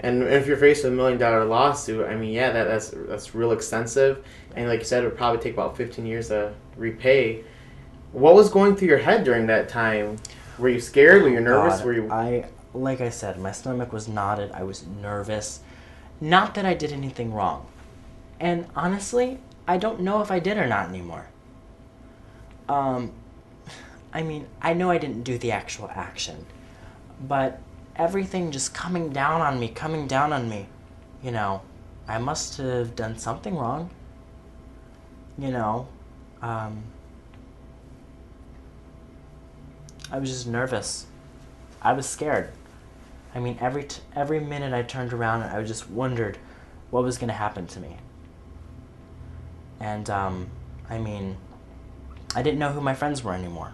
And if you're faced with $1 million lawsuit, I mean, yeah, that's real extensive, and like you said, it would probably take about 15 years to repay. What was going through your head during that time? Were you scared? Were you Oh nervous? God, Were you? like I said, my stomach was knotted. I was nervous. Not that I did anything wrong. And honestly, I don't know if I did or not anymore. Um, I mean, I know I didn't do the actual action, but everything just coming down on me, you know, I must have done something wrong, you know. Um, I was just nervous. I was scared. I mean, every minute I turned around, I just wondered what was going to happen to me. And, I mean, I didn't know who my friends were anymore.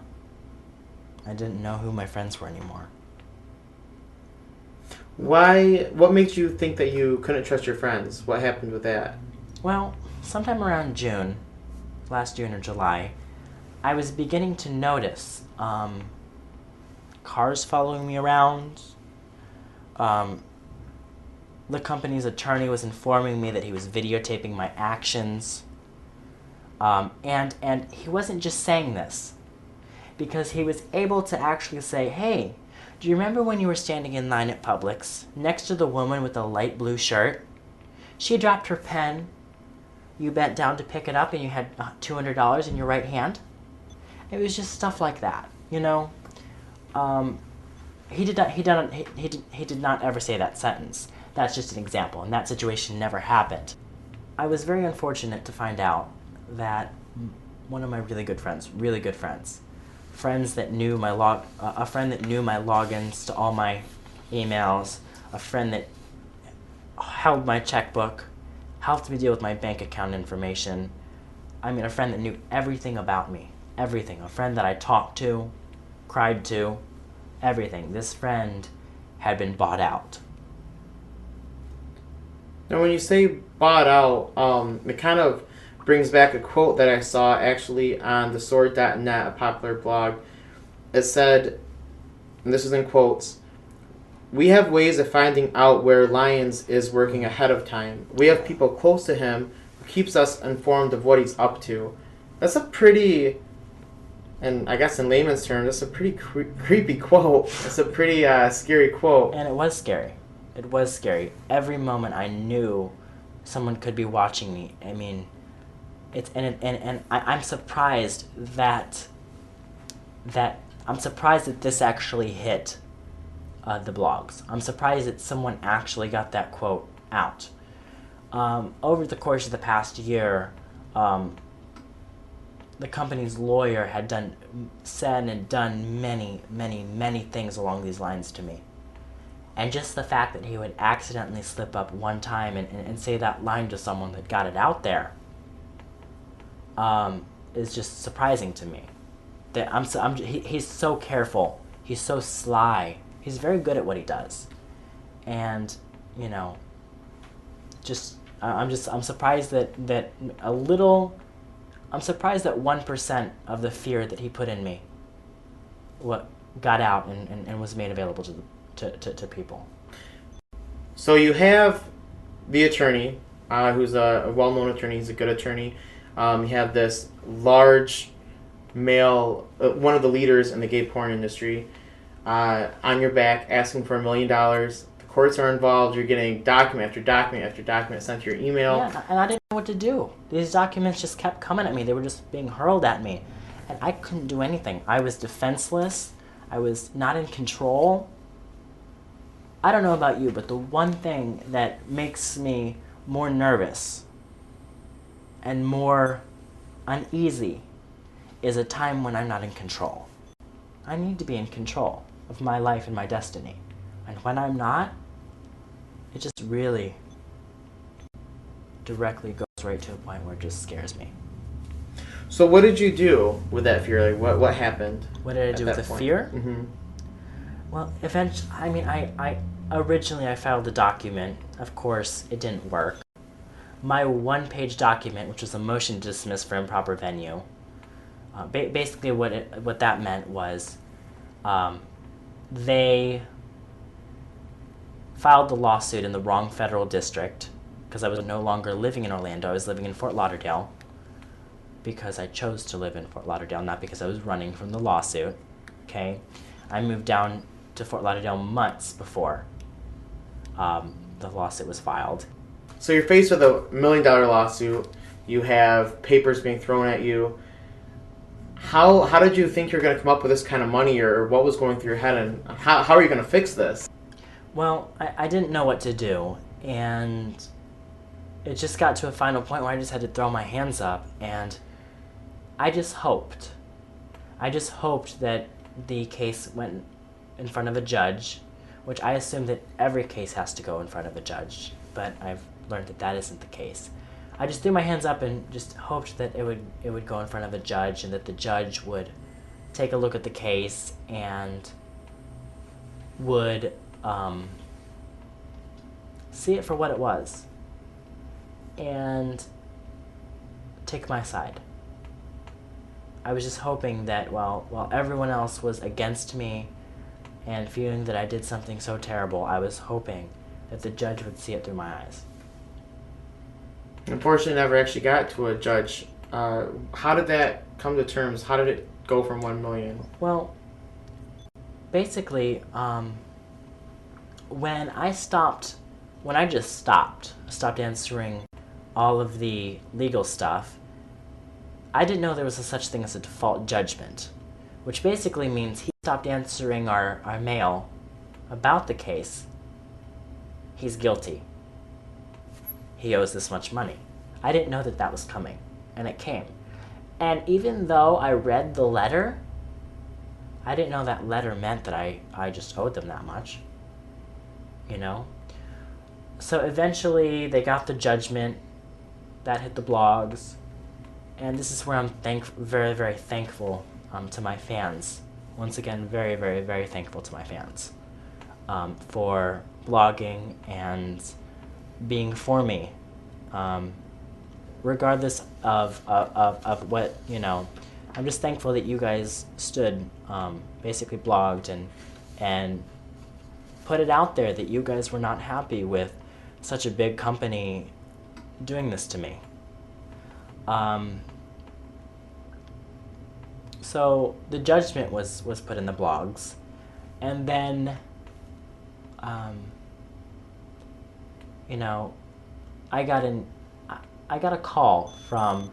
I didn't know who my friends were anymore. Why? What makes you think that you couldn't trust your friends? What happened with that? Well, sometime around June, last June or July, I was beginning to notice cars following me around. Um, the company's attorney was informing me that he was videotaping my actions. And he wasn't just saying this, because he was able to actually say, hey, do you remember when you were standing in line at Publix next to the woman with the light blue shirt? She dropped her pen. You bent down to pick it up and you had $200 in your right hand. It was just stuff like that, you know. He did not ever say that sentence. That's just an example, and that situation never happened. I was very unfortunate to find out that one of my really good friends, friends that knew my a friend that knew my logins to all my emails, a friend that held my checkbook, helped me deal with my bank account information. I mean, a friend that knew everything about me, everything. A friend that I talked to, cried to, everything. This friend had been bought out. Now, when you say bought out, it kind of brings back a quote that I saw actually on thesword.net, a popular blog. It said, and this is in quotes, "We have ways of finding out where Lyons is working ahead of time. We have people close to him who keeps us informed of what he's up to." That's a pretty, and I guess in layman's terms, that's a pretty creepy quote. It's a pretty scary quote. And it was scary. It was scary. Every moment I knew someone could be watching me. I mean, I'm surprised that this actually hit the blogs. I'm surprised that someone actually got that quote out. Over the course of the past year, the company's lawyer had said and done many, many, many things along these lines to me. And just the fact that he would accidentally slip up one time and say that line to someone that got it out there is just surprising to me. That he's so careful. He's so sly. He's very good at what he does. And, you know, I'm surprised that I'm surprised that 1% of the fear that he put in me got out and was made available to people. So you have the attorney, who's a well-known attorney. He's a good attorney. You have this large male, one of the leaders in the gay porn industry, on your back asking for $1 million. The courts are involved. You're getting document after document after document sent to your email. Yeah, and I didn't know what to do. These documents just kept coming at me. They were just being hurled at me. And I couldn't do anything. I was defenseless. I was not in control. I don't know about you, but the one thing that makes me more nervous and more uneasy is a time when I'm not in control. I need to be in control of my life and my destiny. And when I'm not, it just really directly goes right to a point where it just scares me. So what did you do with that fear? Like, what happened? What did I do with the fear? Mm-hmm. Well, eventually, I mean, I originally I filed a document. Of course, it didn't work. My one-page document, which was a motion to dismiss for improper venue, basically what that meant was they filed the lawsuit in the wrong federal district because I was no longer living in Orlando. I was living in Fort Lauderdale because I chose to live in Fort Lauderdale, not because I was running from the lawsuit. Okay? I moved down to Fort Lauderdale months before the lawsuit was filed. So you're faced with a $1 million lawsuit. You have papers being thrown at you. How did you think you're going to come up with this kind of money, or what was going through your head, and how are you going to fix this? Well, I didn't know what to do, and it just got to a final point where I just had to throw my hands up, and I just hoped that the case went in front of a judge, which I assume that every case has to go in front of a judge, but I've learned that that isn't the case. I just threw my hands up and just hoped that it would go in front of a judge, and that the judge would take a look at the case and would see it for what it was and take my side. I was just hoping that while everyone else was against me and feeling that I did something so terrible, I was hoping that the judge would see it through my eyes. Unfortunately, never actually got to a judge. How did that come to terms? How did it go from $1 million? Well, basically, when I just stopped answering all of the legal stuff, I didn't know there was a such thing as a default judgment, which basically means he stopped answering our mail about the case. He's guilty. He owes this much money. I didn't know that was coming, and it came. And even though I read the letter, I didn't know that letter meant that I just owed them that much. You know? So eventually they got the judgment. That hit the blogs. And this is where I'm very, very thankful to my fans. Once again, very, very, very thankful to my fans for blogging and being for me, regardless of what, you know. I'm just thankful that you guys stood, basically blogged and put it out there that you guys were not happy with such a big company doing this to me. So the judgment was put in the blogs, and then you know, I got a call from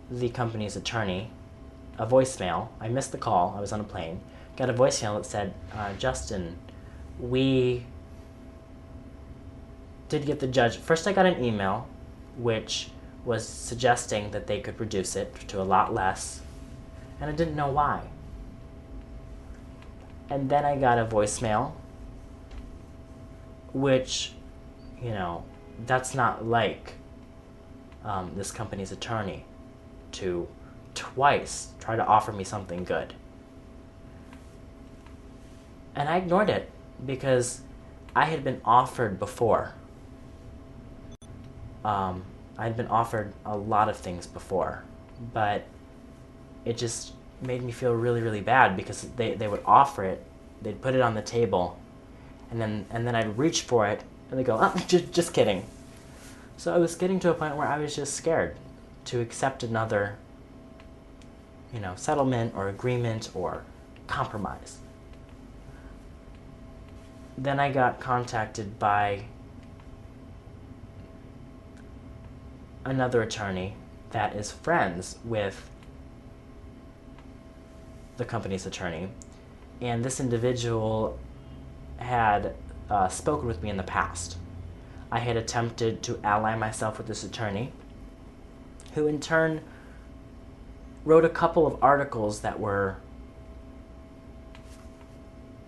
the company's attorney, a voicemail. I missed the call. I was on a plane. Got a voicemail that said, Justin, we did get the judge. First I got an email which was suggesting that they could reduce it to a lot less, and I didn't know why. And then I got a voicemail which, you know, that's not like this company's attorney to twice try to offer me something good. And I ignored it because I had been offered before. I'd been offered a lot of things before, but it just made me feel really, really bad because they would offer it, they'd put it on the table, and then I'd reach for it, and they'd go, oh, just kidding. So I was getting to a point where I was just scared to accept another, you know, settlement or agreement or compromise. Then I got contacted by another attorney that is friends with the company's attorney, and this individual had spoken with me in the past. I had attempted to ally myself with this attorney, who in turn wrote a couple of articles that were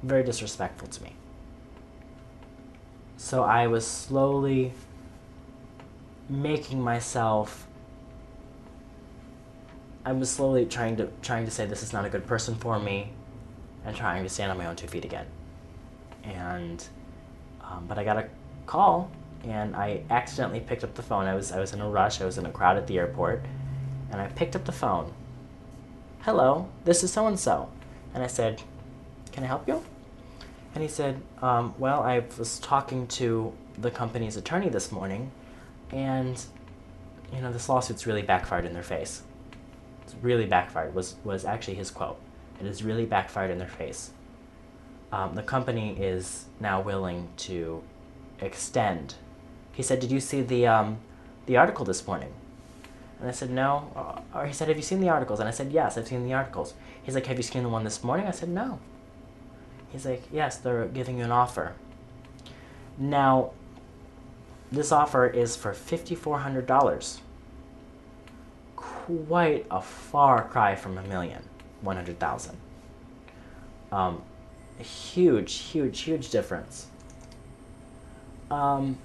very disrespectful to me. So I was slowly trying to say this is not a good person for me, and trying to stand on my own 2 feet again. And but I got a call, and I accidentally picked up the phone. I was in a rush. I was in a crowd at the airport, and I picked up the phone. Hello, this is so and so, and I said, "Can I help you?" And he said, well, I was talking to the company's attorney this morning, and, this lawsuit's really backfired in their face. It's really backfired, was actually his quote. It has really backfired in their face. The company is now willing to extend. He said, did you see the article this morning? And I said, no. Or he said, have you seen the articles? And I said, yes, I've seen the articles. He's like, have you seen the one this morning? I said, no. He's like, yes, they're giving you an offer. Now, this offer is for $5,400. Quite a far cry from $1,100,000. Huge, huge, huge difference. So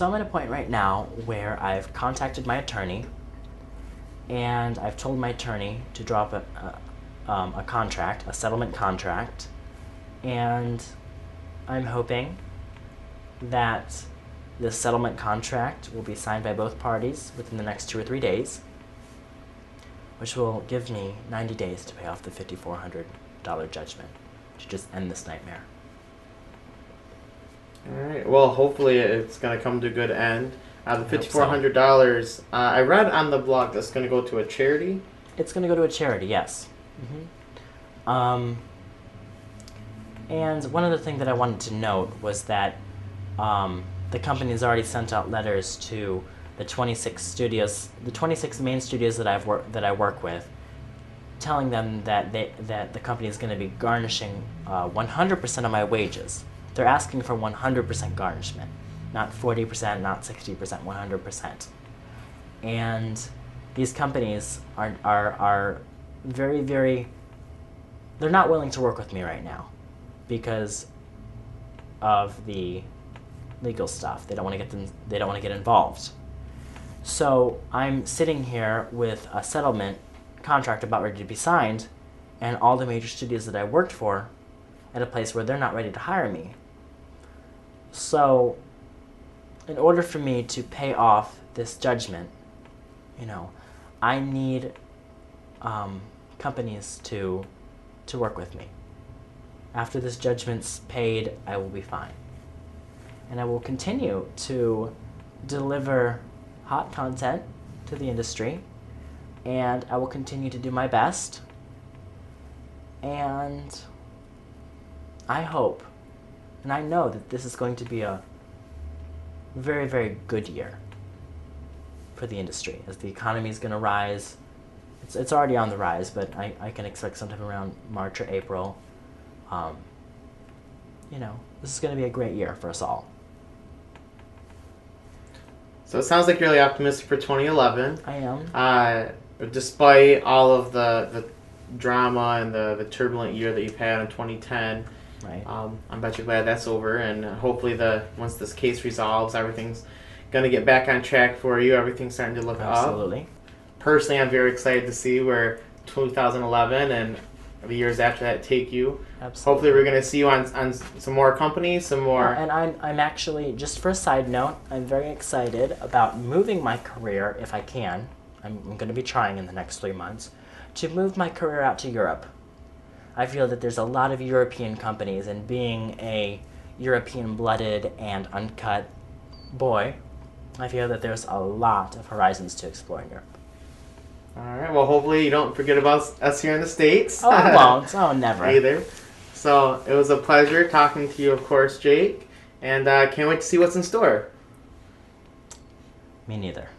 I'm at a point right now where I've contacted my attorney, and I've told my attorney to drop a contract, a settlement contract, and I'm hoping that this settlement contract will be signed by both parties within the next 2 or 3 days, which will give me 90 days to pay off the $5,400 judgment to just end this nightmare. All right. Well, hopefully it's going to come to a good end. The $5,400, I read on the blog that's going to go to a charity. It's going to go to a charity, yes. And one other thing that I wanted to note was that the company has already sent out letters to the 26 studios, the 26 main studios that I work with, telling them that the company is going to be garnishing 100% of my wages. They're asking for 100% garnishment, not 40%, not 60%, 100%. And these companies are very, very, they're not willing to work with me right now because of the legal stuff. They don't want to get involved. So I'm sitting here with a settlement contract about ready to be signed, and all the major studios that I worked for at a place where they're not ready to hire me. So in order for me to pay off this judgment, I need companies to work with me. After this judgment's paid, I will be fine. And I will continue to deliver hot content to the industry, and I will continue to do my best. And I hope, and I know that this is going to be a very, very good year for the industry, as the economy is going to rise. It's already on the rise, but I can expect sometime around March or April. This is going to be a great year for us all. So it sounds like you're really optimistic for 2011. I am. Despite all of the drama and the turbulent year that you've had in 2010, right? I bet you're glad that's over, and hopefully once this case resolves, everything's going to get back on track for you. Everything's starting to look up. Absolutely. Personally, I'm very excited to see where 2011 and the years after that take you. Absolutely. Hopefully we're going to see you on some more companies, some more... And I'm actually, just for a side note, I'm very excited about moving my career, if I can. I'm going to be trying in the next 3 months, to move my career out to Europe. I feel that there's a lot of European companies, and being a European-blooded and uncut boy, I feel that there's a lot of horizons to explore in Europe. All right. Well, hopefully you don't forget about us here in the States. Oh, I won't. Oh, never. Either. So it was a pleasure talking to you, of course, Jake, and can't wait to see what's in store. Me neither.